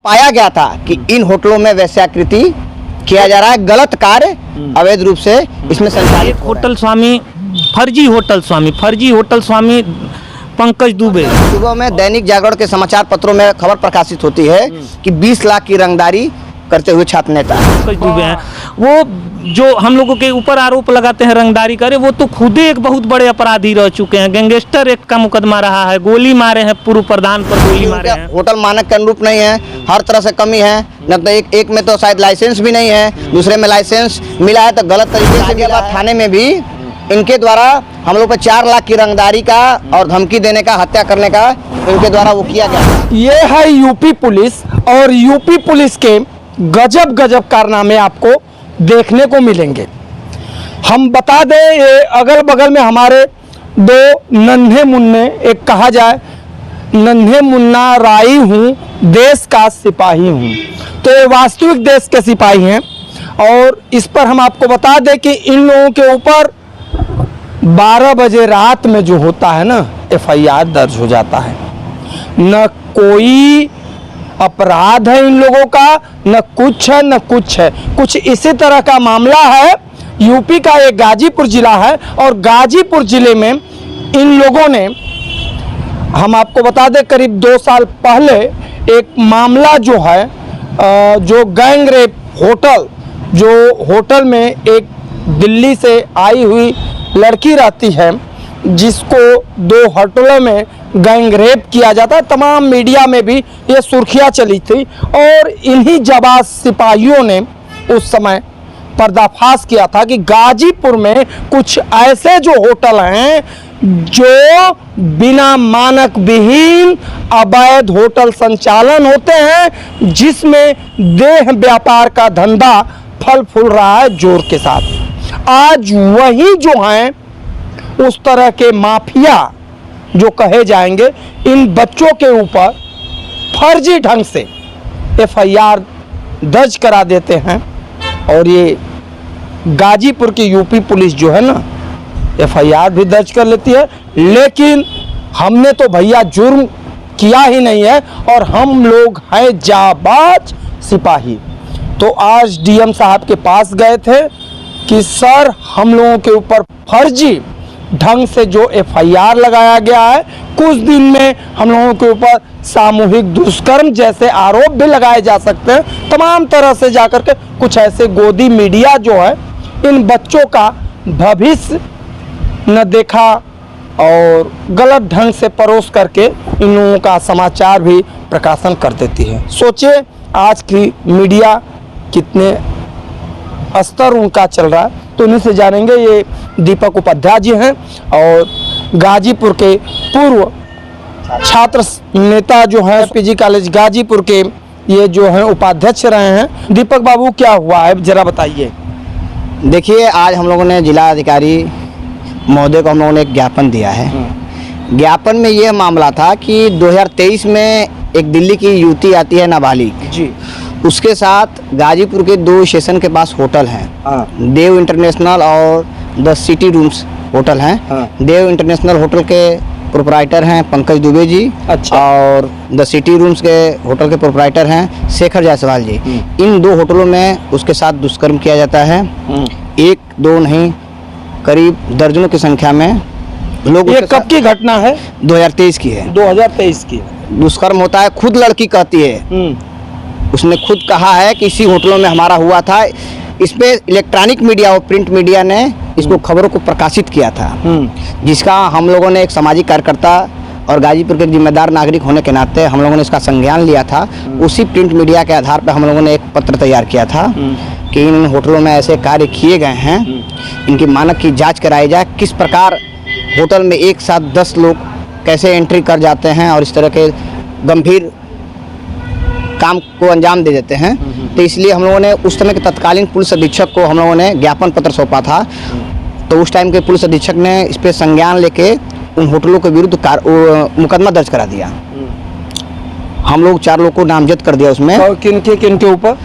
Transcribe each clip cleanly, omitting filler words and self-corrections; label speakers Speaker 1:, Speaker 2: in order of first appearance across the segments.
Speaker 1: पाया गया था कि इन होटलों में वैश्याकृति किया जा रहा है, गलत कार्य अवैध रूप से इसमें संचालित हो रहा है।
Speaker 2: फर्जी होटल स्वामी पंकज दुबे।
Speaker 1: सुबह में दैनिक जागरण के समाचार पत्रों में खबर प्रकाशित होती है कि 20 लाख की रंगदारी करते हुए छात्र नेता
Speaker 2: पंकज दुबे हैं, वो जो हम लोगों के ऊपर आरोप लगाते हैं रंगदारी करे, वो तो खुद ही एक बहुत बड़े अपराधी रह चुके हैं। गैंगस्टर एक का मुकदमा रहा है, गोली मारे हैं, पूर्व प्रधान पर गोली मारे हैं।
Speaker 1: होटल मानक के अनुरूप नहीं है, हर तरह से कमी है। न तो एक में तो शायद लाइसेंस भी नहीं है, दूसरे में लाइसेंस मिला है तो गलत तरीके से मिला है। थाने में भी इनके द्वारा हम लोग पर 4 लाख की रंगदारी का और धमकी देने का, हत्या करने का इनके द्वारा वो किया गया।
Speaker 3: ये है यूपी पुलिस, और यूपी पुलिस के गजब गजब कारनामे आपको देखने को मिलेंगे। हम बता दें, ये अगल बगल में हमारे 2 नन्हे मुन्ने, एक कहा जाए नन्हे मुन्ना राई हूँ, देश का सिपाही हूँ, तो ये वास्तविक देश के सिपाही हैं। और इस पर हम आपको बता दें कि इन लोगों के ऊपर 12 बजे रात में जो होता है ना, FIR दर्ज हो जाता है। न कोई अपराध है इन लोगों का, न कुछ है न कुछ है। कुछ इसी तरह का मामला है। यूपी का एक गाजीपुर जिला है, और गाजीपुर जिले में इन लोगों ने, हम आपको बता दें, करीब 2 साल पहले एक मामला जो है, जो गैंग रेप होटल, जो होटल में एक दिल्ली से आई हुई लड़की रहती है, जिसको 2 होटलों में गैंग रेप किया जाता है। तमाम मीडिया में भी ये सुर्खियां चली थी, और इन्हीं जाबाज सिपाहियों ने उस समय पर्दाफाश किया था कि गाजीपुर में कुछ ऐसे जो होटल हैं जो बिना मानक विहीन अवैध होटल संचालन होते हैं, जिसमें देह व्यापार का धंधा फल फूल रहा है जोर के साथ। आज वही जो हैं उस तरह के माफिया जो कहे जाएंगे, इन बच्चों के ऊपर फर्जी ढंग से FIR दर्ज करा देते हैं। और ये गाजीपुर की यूपी पुलिस जो है ना, FIR भी दर्ज कर लेती है, लेकिन हमने तो भैया जुर्म किया ही नहीं है, और हम लोग हैं जाबाज सिपाही। तो आज DM साहब के पास गए थे कि सर, हम लोगों के ऊपर फर्जी ढंग से जो FIR लगाया गया है, कुछ दिन में हम लोगों के ऊपर सामूहिक दुष्कर्म जैसे आरोप भी लगाए जा सकते हैं। तमाम तरह से जाकर के कुछ ऐसे गोदी मीडिया जो है इन बच्चों का भविष्य न देखा और गलत ढंग से परोस करके इन लोगों का समाचार भी प्रकाशन कर देती है। सोचिए आज की मीडिया कितने स्तर उनका चल रहा है। तो इन्हीं से जानेंगे। ये दीपक उपाध्याय जी हैं, और गाजीपुर के पूर्व छात्र नेता जो हैं, PG कॉलेज गाजीपुर के ये जो हैं उपाध्यक्ष रहे हैं। दीपक बाबू, क्या हुआ है जरा बताइए।
Speaker 1: देखिए, आज हम लोगों ने जिला अधिकारी महोदय को हम लोगों ने एक ज्ञापन दिया है। ज्ञापन में यह मामला था कि 2023 में एक दिल्ली की युवती आती है, नाबालिग जी, उसके साथ गाजीपुर के 2 स्टेशन के पास होटल हैं, देव इंटरनेशनल और द सिटी रूम्स होटल हैं। देव इंटरनेशनल होटल के प्रोपराइटर हैं पंकज दुबे जी। अच्छा। और द सिटी रूम्स के होटल के प्रोपराइटर हैं शेखर जायसवाल जी। इन 2 होटलों में उसके साथ दुष्कर्म किया जाता है। 1-2 नहीं, करीब दर्जनों की संख्या में लोग।
Speaker 3: ये कब की घटना है?
Speaker 1: 2023 की है।
Speaker 3: 2023 की
Speaker 1: दुष्कर्म होता है। खुद लड़की कहती है, उसने खुद कहा है कि इसी होटलों में हमारा हुआ था। इस पे इलेक्ट्रॉनिक मीडिया और प्रिंट मीडिया ने इसको खबरों को प्रकाशित किया था, जिसका हम लोगों ने एक सामाजिक कार्यकर्ता और गाजीपुर के जिम्मेदार नागरिक होने के नाते हम लोगों ने इसका संज्ञान लिया था। उसी प्रिंट मीडिया के आधार पर हम लोगों ने एक पत्र तैयार किया था कि इन होटलों में ऐसे कार्य किए गए हैं, इनकी मानक की जाँच कराई जाए। किस प्रकार होटल में एक साथ 10 लोग कैसे एंट्री कर जाते हैं और इस तरह के गंभीर काम को अंजाम दे देते हैं। तो इसलिए हम लोगों ने उस समय के तत्कालीन पुलिस अधीक्षक को हम लोगों ने ज्ञापन पत्र सौंपा था। तो उस टाइम के पुलिस अधीक्षक ने इस पे संज्ञान लेके उन होटलों के विरुद्ध मुकदमा दर्ज करा दिया। हम लोग 4 लोग को नामजद कर दिया उसमें।
Speaker 3: और किनके ऊपर?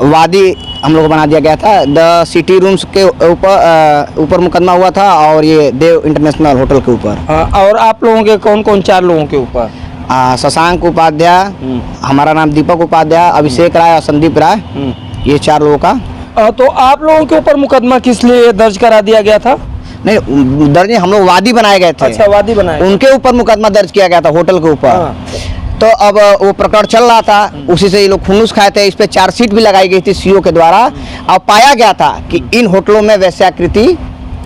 Speaker 1: वादी हम लोग बना दिया गया था। द सिटी रूम्स के ऊपर मुकदमा हुआ था, और ये देव इंटरनेशनल होटल के ऊपर।
Speaker 3: और आप लोगों के कौन 4 लोगों के ऊपर?
Speaker 1: शशांक उपाध्याय, हमारा नाम दीपक उपाध्याय, अभिषेक राय और संदीप राय, ये 4 लोगों का।
Speaker 3: तो आप लोगों के ऊपर मुकदमा किस लिए दर्ज करा दिया गया था?
Speaker 1: नहीं दर्ज नहीं, हम लोग वादी बनाए गए थे।
Speaker 3: अच्छा, वादी बनाए,
Speaker 1: उनके ऊपर मुकदमा दर्ज किया गया था, होटल के ऊपर। तो अब वो प्रकरण चल रहा था, उसी से ये लोग खुन्नुस खाए थे। इस पे चार्जशीट भी लगाई गई थी सीओ के द्वारा। अब पाया गया था कि इन होटलों में वैश्याकृति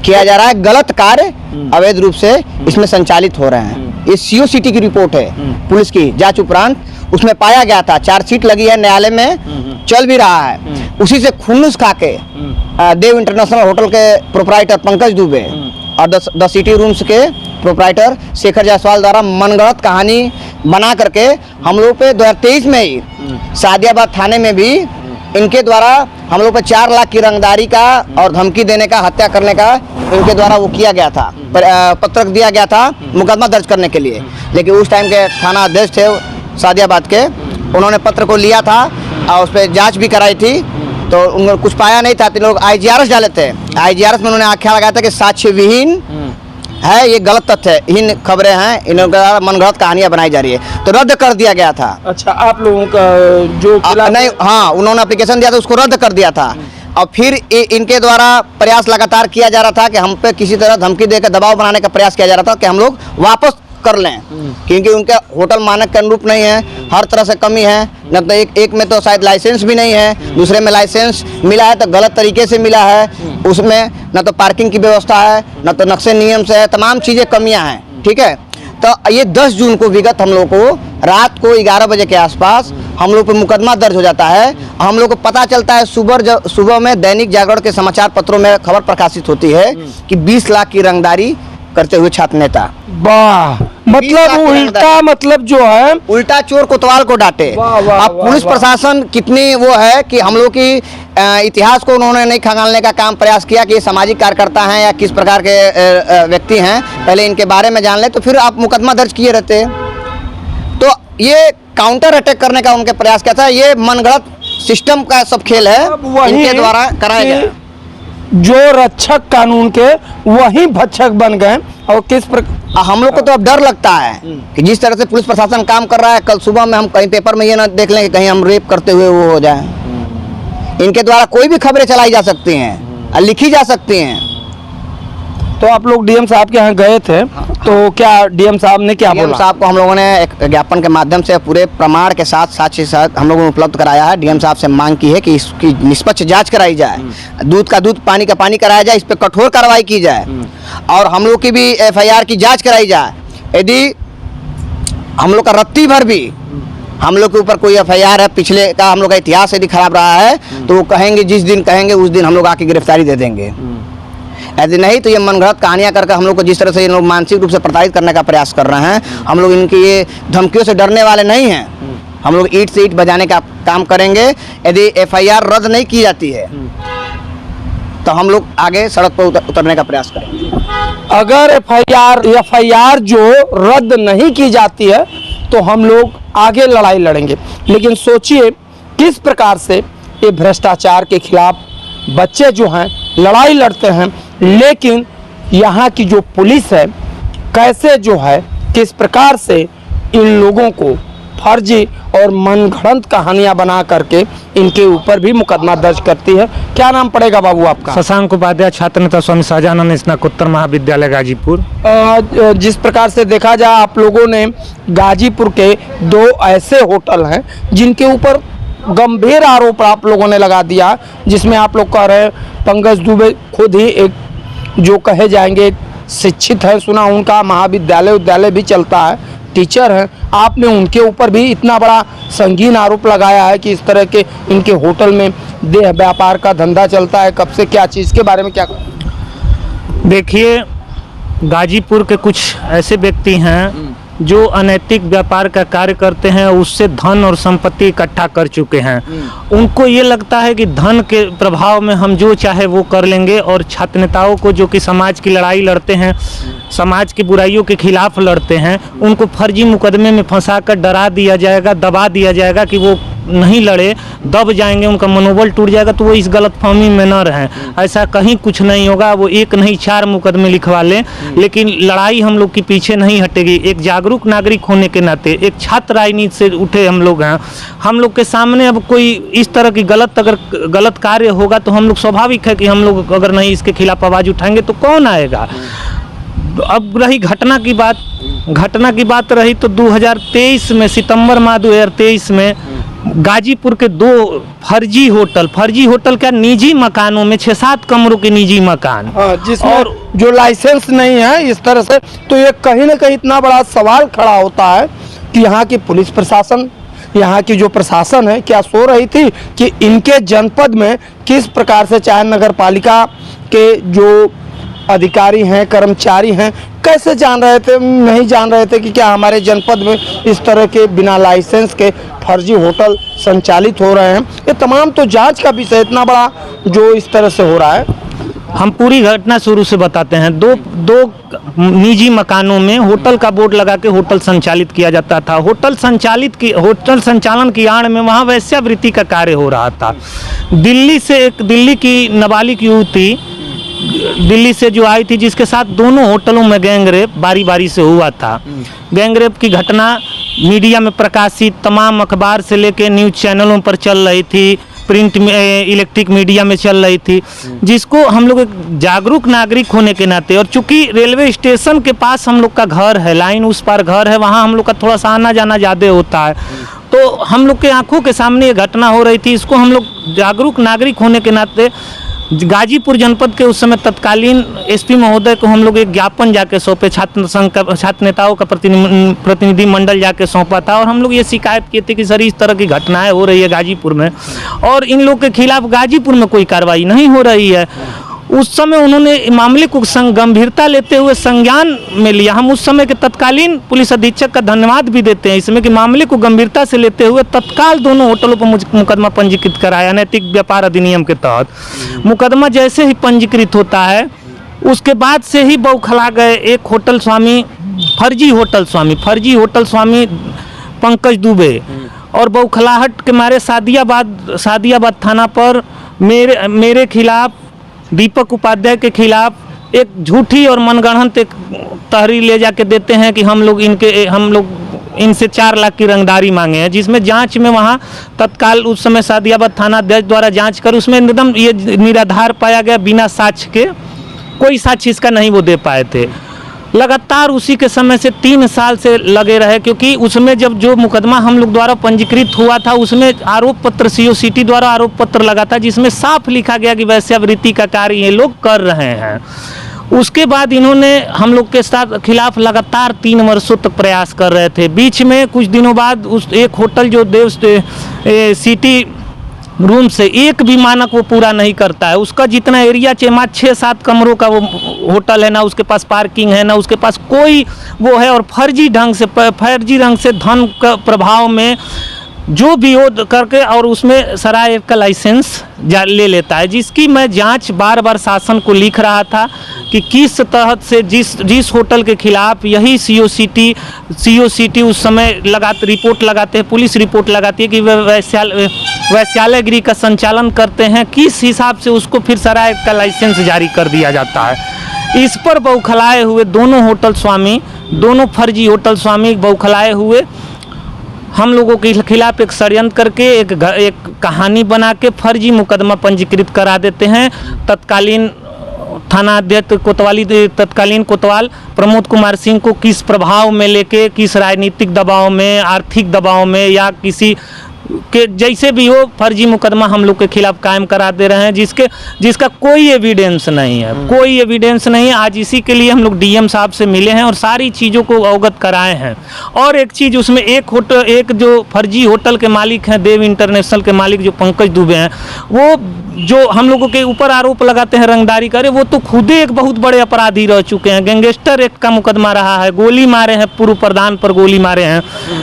Speaker 1: किया जा रहा है, गलत कार्य अवैध रूप से इसमें संचालित हो रहे हैं। ये सीओ सिटी की रिपोर्ट है पुलिस की जांच उपरांत, उसमें पाया गया था। चार्जशीट लगी है, न्यायालय में चल भी रहा है। उसी से खुन्नुस खा के देव इंटरनेशनल होटल के प्रोपराइटर पंकज दुबे और द सिटी रूम्स के प्रोपराइटर शेखर जायसवाल द्वारा मनगढ़ंत कहानी बना करके हम लोग पे 2023 में ही सादियाबाद थाने में भी इनके द्वारा हम लोग पे 4 लाख की रंगदारी का और धमकी देने का, हत्या करने का इनके द्वारा वो किया गया था, पत्रक दिया गया था मुकदमा दर्ज करने के लिए। लेकिन उस टाइम के थाना अध्यक्ष थे सादियाबाद के, उन्होंने पत्र को लिया था और उस पर जाँच भी कराई थी, तो उनको कुछ पाया नहीं था। तो लोग IGRS डाले थे। IGRS में उन्होंने आख्या लगाया था कि साक्ष्य विहीन है, ये गलत तथ्यहीन खबरें हैं, इनके द्वारा मनगढ़ंत कहानियां बनाई जा रही है, तो रद्द कर दिया गया था।
Speaker 3: अच्छा, आप लोगों का जो
Speaker 1: नहीं, हाँ, उन्होंने एप्लीकेशन दिया था, उसको रद्द कर दिया था। और फिर इनके द्वारा प्रयास लगातार किया जा रहा था कि हम पे किसी तरह धमकी देकर दबाव बनाने का प्रयास किया जा रहा था कि हम लोग वापस कर लें, क्योंकि उनके होटल मानक के अनुरूप नहीं है, हर तरह से कमी है। न तो एक में तो शायद लाइसेंस भी नहीं है, दूसरे में लाइसेंस मिला है तो गलत तरीके से मिला है, उसमें न तो पार्किंग की व्यवस्था है, न तो नक्शे नियम से है, तमाम चीज़ें कमियां हैं। ठीक है, तो ये 10 जून को विगत हम लोग को रात को 11 बजे के आसपास हम लोग पे मुकदमा दर्ज हो जाता है। हम लोग को पता चलता है सुबह में दैनिक जागरण के समाचार पत्रों में खबर प्रकाशित होती है कि 20 लाख की रंगदारी करते हुए छात्र नेता।
Speaker 3: वाह, मतलब उल्टा, मतलब जो है
Speaker 1: उल्टा चोर कोतवाल को डांटे। अब पुलिस प्रशासन कितनी वो है कि हम लोग की इतिहास को उन्होंने नहीं खंगालने का काम प्रयास किया कि ये सामाजिक कार्यकर्ता हैं या किस प्रकार के व्यक्ति हैं, पहले इनके बारे में जान ले तो फिर आप मुकदमा दर्ज किए रहते। तो ये काउंटर अटैक करने का उनके प्रयास किया था। ये मनगढ़ंत सिस्टम का सब खेल है, इनके द्वारा कराया गया।
Speaker 3: जो रक्षक कानून के वही भक्षक बन गए। और किस प्रकार
Speaker 1: हम लोग को तो अब डर लगता है कि जिस तरह से पुलिस प्रशासन काम कर रहा है, कल सुबह में हम कहीं पेपर में ये ना देख लें कि कहीं हम रेप करते हुए वो हो जाए। इनके द्वारा कोई भी खबरें चलाई जा सकती हैं और लिखी जा सकती हैं।
Speaker 3: तो आप लोग डीएम साहब के यहाँ गए थे, तो क्या डीएम साहब ने क्या बोला?
Speaker 1: डीएम साहब को हम लोगों ने एक ज्ञापन के माध्यम से पूरे प्रमाण के साथ साक्ष्य साथ हम लोगों ने उपलब्ध कराया है। डीएम साहब से मांग की है कि इसकी निष्पक्ष जांच कराई जाए, दूध का दूध पानी का पानी कराया जाए, इस पर कठोर कार्रवाई की जाए और हम लोग की भी FIR की जाँच कराई जाए। यदि हम लोग का रत्ती भर भी हम लोग के ऊपर कोई FIR है, पिछले का हम लोग का इतिहास यदि खराब रहा है तो वो कहेंगे, जिस दिन कहेंगे उस दिन हम लोग आके गिरफ्तारी दे देंगे। यदि नहीं तो ये मनगढ़ंत कहानियां करके हम लोग को जिस तरह से ये लोग मानसिक रूप से प्रताड़ित करने का प्रयास कर रहे हैं, हम लोग इनकी ये धमकियों से डरने वाले नहीं हैं। हम लोग ईंट से ईंट बजाने का काम करेंगे। यदि FIR रद्द नहीं की जाती है तो हम लोग आगे सड़क पर उतरने का प्रयास करेंगे।
Speaker 3: अगर FIR जो रद्द नहीं की जाती है तो हम लोग आगे लड़ाई लड़ेंगे। लेकिन सोचिए किस प्रकार से ये भ्रष्टाचार के खिलाफ बच्चे जो हैं लड़ाई लड़ते हैं, लेकिन यहाँ की जो पुलिस है कैसे जो है किस प्रकार से इन लोगों को फर्जी और मनगढ़ंत कहानियां बना करके इनके ऊपर भी मुकदमा दर्ज करती है। क्या नाम पड़ेगा बाबू आपका?
Speaker 2: शशांक उपाध्याय, छात्र नेता स्वामी शाहजहानंद स्नातकोत्तर महाविद्यालय गाजीपुर।
Speaker 3: जिस प्रकार से देखा जाए, आप लोगों ने गाजीपुर के 2 ऐसे होटल हैं जिनके ऊपर गंभीर आरोप आप लोगों ने लगा दिया, जिसमें आप लोग कह रहे हैं पंकज दुबे खुद ही एक जो कहे जाएंगे शिक्षित है, सुना उनका महाविद्यालय भी चलता है, टीचर हैं, आपने उनके ऊपर भी इतना बड़ा संगीन आरोप लगाया है कि इस तरह के इनके होटल में देह व्यापार का धंधा चलता है। कब से क्या चीज़ के बारे में क्या?
Speaker 2: देखिए, गाजीपुर के कुछ ऐसे व्यक्ति हैं जो अनैतिक व्यापार का कार्य करते हैं, उससे धन और संपत्ति इकट्ठा कर चुके हैं। उनको ये लगता है कि धन के प्रभाव में हम जो चाहे वो कर लेंगे, और छात्र नेताओं को जो कि समाज की लड़ाई लड़ते हैं, समाज की बुराइयों के खिलाफ लड़ते हैं, उनको फर्जी मुकदमे में फंसाकर डरा दिया जाएगा, दबा दिया जाएगा कि वो नहीं लड़े, दब जाएंगे, उनका मनोबल टूट जाएगा, तो वो इस गलतफहमी में न रहें। ऐसा कहीं कुछ नहीं होगा। वो एक नहीं 4 मुकदमे लिखवा लें, लेकिन लड़ाई हम लोग के पीछे नहीं हटेगी। एक जागरूक नागरिक होने के नाते, एक छात्र राजनीति से उठे हम लोग हैं। हम लोग के सामने अब कोई इस तरह की गलत कार्य होगा तो हम लोग स्वाभाविक है कि हम लोग अगर नहीं इसके खिलाफ आवाज़ उठाएंगे तो कौन आएगा। अब रही घटना की बात रही तो 2023 में, सितंबर माह 2023 में गाजीपुर के 2 फर्जी होटल क्या, निजी मकानों में 6-7 कमरों के निजी मकान,
Speaker 3: जिसमें और जो लाइसेंस नहीं है इस तरह से, तो ये कहीं ना कहीं इतना बड़ा सवाल खड़ा होता है कि यहाँ की पुलिस प्रशासन, यहाँ की जो प्रशासन है, क्या सो रही थी कि इनके जनपद में किस प्रकार से, चाहे नगर पालिका के जो अधिकारी हैं, कर्मचारी हैं, कैसे नहीं जान रहे थे कि क्या हमारे जनपद में इस तरह के बिना लाइसेंस के फर्जी होटल संचालित हो रहे हैं। ये तमाम तो जांच का विषय, इतना बड़ा जो इस तरह से हो रहा है।
Speaker 2: हम पूरी घटना शुरू से बताते हैं। दो निजी मकानों में होटल का बोर्ड लगा के होटल संचालित किया जाता था। होटल संचालन की आड़ में वहाँ वेश्यावृत्ति का कार्य हो रहा था। दिल्ली की नाबालिग युवती दिल्ली से जो आई थी, जिसके साथ दोनों होटलों में गैंगरेप बारी बारी से हुआ था। गैंगरेप की घटना मीडिया में प्रकाशित, तमाम अखबार से लेकर न्यूज़ चैनलों पर चल रही थी, प्रिंट में, इलेक्ट्रिक मीडिया में चल रही थी, जिसको हम लोग एक जागरूक नागरिक होने के नाते, और चूंकि रेलवे स्टेशन के पास हम लोग का घर है, लाइन उस पार घर है, वहाँ हम लोग का थोड़ा सा आना जाना ज़्यादा होता है, तो हम लोग के आंखों के सामने ये घटना हो रही थी। इसको हम लोग जागरूक नागरिक होने के नाते गाजीपुर जनपद के उस समय तत्कालीन एसपी महोदय को हम लोग एक ज्ञापन जाके सौंपे, छात्र नेताओं का प्रतिनिधि मंडल जाके सौंपा था, और हम लोग ये शिकायत किए थे कि सर इस तरह की घटनाएं हो रही है गाजीपुर में और इन लोग के खिलाफ गाजीपुर में कोई कार्रवाई नहीं हो रही है। उस समय उन्होंने मामले को गंभीरता लेते हुए संज्ञान में लिया। हम उस समय के तत्कालीन पुलिस अधीक्षक का धन्यवाद भी देते हैं इसमें कि मामले को गंभीरता से लेते हुए तत्काल दोनों होटलों पर मुकदमा पंजीकृत कराया। नैतिक व्यापार अधिनियम के तहत मुकदमा जैसे ही पंजीकृत होता है उसके बाद से ही बौखला गए एक होटल स्वामी, फर्जी होटल स्वामी पंकज दुबे, और बौखलाहट के मारे सादियाबाद थाना पर मेरे खिलाफ, दीपक उपाध्याय के खिलाफ एक झूठी और मनगढ़ंत एक तहरीर ले जाके देते हैं कि हम लोग इनसे 4 लाख की रंगदारी मांगे हैं, जिसमें जांच में वहाँ तत्काल उस समय सादियाबाद थाना अध्यक्ष द्वारा जांच कर उसमें एकदम ये निराधार पाया गया, बिना साक्ष्य के, कोई साक्ष्य इसका नहीं वो दे पाए थे। लगातार उसी के समय से 3 साल से लगे रहे, क्योंकि उसमें जब जो मुकदमा हम लोग द्वारा पंजीकृत हुआ था उसमें आरोप पत्र COCT द्वारा आरोप पत्र लगा था, जिसमें साफ लिखा गया कि वेश्यावृत्ति का कार्य ये लोग कर रहे हैं। उसके बाद इन्होंने हम लोग के साथ खिलाफ लगातार 3 वर्षों तक प्रयास कर रहे थे। बीच में कुछ दिनों बाद उस एक होटल जो देव सिटी रूम से एक भी मानक वो पूरा नहीं करता है, उसका जितना एरिया चाहिए, मात्र 6-7 कमरों का वो होटल है, ना उसके पास पार्किंग है, ना उसके पास कोई वो है, और फर्जी ढंग से धन का प्रभाव में जो भी हो करके और उसमें सराय का लाइसेंस ले लेता है, जिसकी मैं जांच बार शासन को लिख रहा था कि किस तहत से जिस होटल के खिलाफ यही COCT उस समय रिपोर्ट लगाते हैं, पुलिस रिपोर्ट लगाती है कि वे वैश्यालय गृह का संचालन करते हैं, किस हिसाब से उसको फिर सराय का लाइसेंस जारी कर दिया जाता है। इस पर बौखलाए हुए दोनों फर्जी होटल स्वामी बौखलाए हुए हम लोगों के खिलाफ एक षड्यंत्र करके एक कहानी बना के फर्जी मुकदमा पंजीकृत करा देते हैं। तत्कालीन थाना अध्यक्ष तत्कालीन कोतवाल प्रमोद कुमार सिंह को किस प्रभाव में लेके, किस राजनीतिक दबाव में, आर्थिक दबाव में, या किसी के जैसे भी हो फर्जी मुकदमा हम लोग के खिलाफ कायम करा दे रहे हैं, जिसका कोई एविडेंस नहीं है। आज इसी के लिए हम लोग DM साहब से मिले हैं और सारी चीज़ों को अवगत कराए हैं। और एक चीज़ उसमें एक जो फर्जी होटल के मालिक हैं, देव इंटरनेशनल के मालिक जो पंकज दुबे हैं, वो जो हम लोगों के ऊपर आरोप लगाते हैं रंगदारी करे, वो तो खुद एक बहुत बड़े अपराधी रह चुके हैं। गैंगस्टर एक्ट का मुकदमा रहा है, गोली मारे हैं, पूर्व प्रधान पर गोली मारे हैं,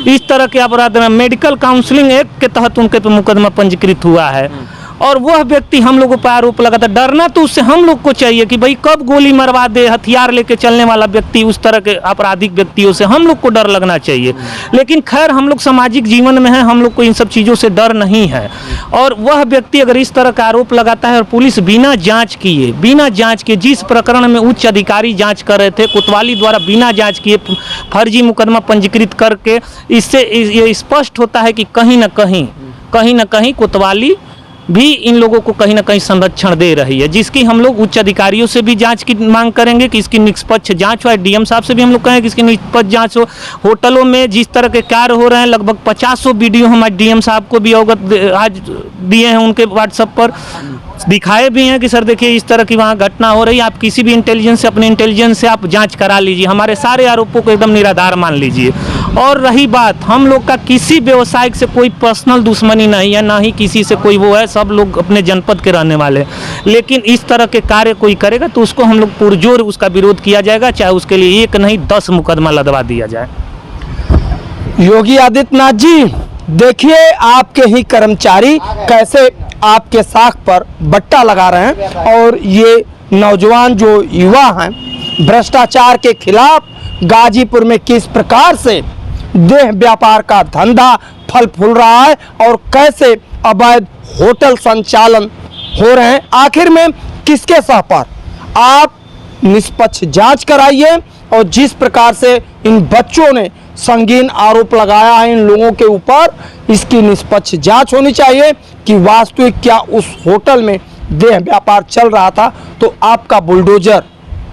Speaker 2: इस तरह के अपराध में मेडिकल काउंसलिंग एक्ट के तहत उनके पे मुकदमा पंजीकृत हुआ है। और वह व्यक्ति हम लोगों पर आरोप लगाता है। डरना तो उससे हम लोग को चाहिए कि भाई कब गोली मरवा दे हथियार लेके चलने वाला व्यक्ति, उस तरह के आपराधिक व्यक्तियों से हम लोग को डर लगना चाहिए। लेकिन खैर हम लोग सामाजिक जीवन में हैं, हम लोग को इन सब चीज़ों से डर नहीं है। और वह व्यक्ति अगर इस तरह का आरोप लगाता है और पुलिस बिना जांच किए जिस प्रकरण में उच्च अधिकारी जांच कर रहे थे, कोतवाली द्वारा बिना जांच किए फर्जी मुकदमा पंजीकृत करके, इससे ये स्पष्ट होता है कि कहीं ना कहीं कोतवाली भी इन लोगों को कहीं ना कहीं संरक्षण दे रही है, जिसकी हम लोग उच्च अधिकारियों से भी जांच की मांग करेंगे कि इसकी निष्पक्ष जांच हो। डीएम साहब से भी हम लोग कहेंगे कि इसकी निष्पक्ष जांच हो। होटलों में जिस तरह के कार्य हो रहे हैं, लगभग 50 वीडियो हम आज डीएम साहब को भी अवगत आज दिए हैं, उनके व्हाट्सएप पर दिखाए भी हैं कि सर देखिए इस तरह की वहाँ घटना हो रही है, आप किसी भी इंटेलिजेंस से, अपने इंटेलिजेंस से आप जांच करा लीजिए, हमारे सारे आरोपों को एकदम निराधार मान लीजिए। और रही बात, हम लोग का किसी व्यवसायिक से कोई पर्सनल दुश्मनी नहीं है, ना ही किसी से कोई वो है, सब लोग अपने जनपद के रहने वाले हैं। लेकिन इस तरह के कार्य कोई करेगा तो उसको हम लोग पुरजोर उसका विरोध किया जाएगा, चाहे उसके लिए 1 नहीं 10 मुकदमा लदवा दिया जाए।
Speaker 3: योगी आदित्यनाथ जी, देखिए आपके ही कर्मचारी कैसे आपके साख पर बट्टा लगा रहे हैं, और ये नौजवान जो युवा हैं भ्रष्टाचार के खिलाफ गाजीपुर में किस प्रकार से देह व्यापार का धंधा फल फूल रहा है और कैसे अवैध होटल संचालन हो रहे हैं, आखिर में किसके सह पर आप निष्पक्ष जांच कराइए। और जिस प्रकार से इन बच्चों ने संगीन आरोप लगाया है इन लोगों के ऊपर, इसकी निष्पक्ष जांच होनी चाहिए कि वास्तविक क्या उस होटल में देह व्यापार चल रहा था, तो आपका बुलडोजर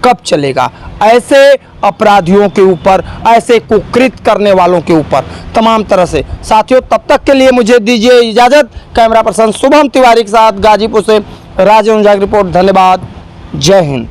Speaker 3: कब चलेगा ऐसे अपराधियों के ऊपर, ऐसे कुकृत करने वालों के ऊपर तमाम तरह से। साथियों, तब तक के लिए मुझे दीजिए इजाज़त। कैमरा पर्सन शुभम तिवारी के साथ गाजीपुर से राजेश रिपोर्ट। धन्यवाद। जय हिंद।